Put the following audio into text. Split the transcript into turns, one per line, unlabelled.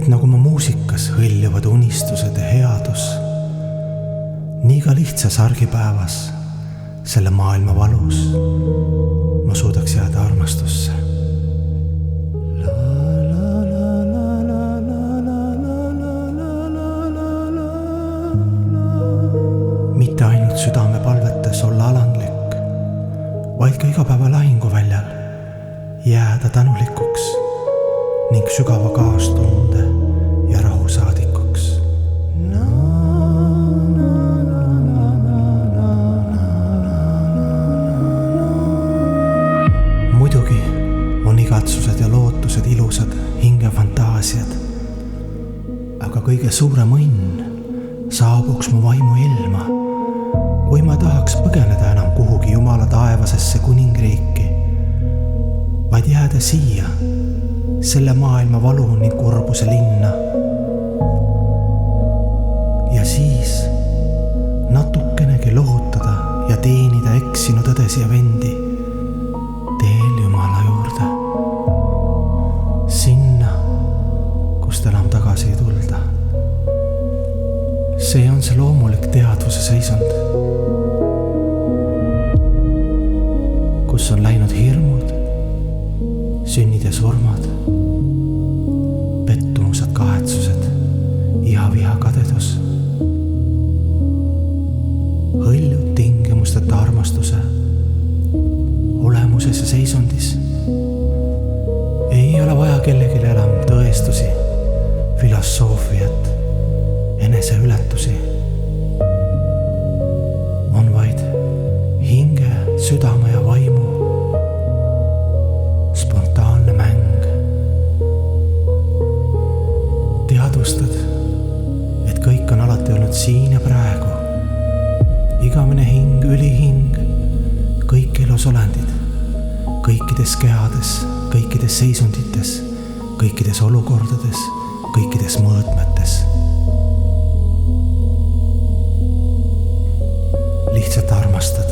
et nagu mu muusikas hõljuvad unistused ja headus, nii ka lihtsas argipäevas, selle maailma valus, ma suudaks jääda armastusse. Mitte ainult südame palvetes olla alandlik, vaid ka igapäeva lahinguväljal jääda tänulikuks ning sügava kaastunde ja rahu saadikuks. Muidugi on igatsused ja lootused ilusad hingefantaasiad, aga kõige suurem õnn saabuks mu vaimu ilma, kui ma tahaks põgeneda enam kuhugi Jumala taevasesse kuningriiki, vaid jääda siia, selle maailma valu ning kurbuse linna. Ja siis natukenegi lohutada ja teenida eksinud õdesi ja vendi teel Jumala juurde. Sinna, kust enam tagasi ei tulda. See on see loomulik teadvuse seisund, kus on läinud hirmud, sünnid ja surmad, pettumused, kahetsused, iha, viha, kadedus. Hõljud tingimusteta armastuse olemuses ja seisundis. Ei ole vaja kellelegi enam tõestusi, filosoofiat, eneseületusi. On vaid hinge, südame ja vaimu spontaanne mäng. Teadvustad, et kõik on alati olnud siin ja praegu. Igamine hing, ülihing, kõik elusolendid, kõikides kehades, kõikides seisundites, kõikides olukordades, kõikides mõõtmetes. Lihtsalt armastad,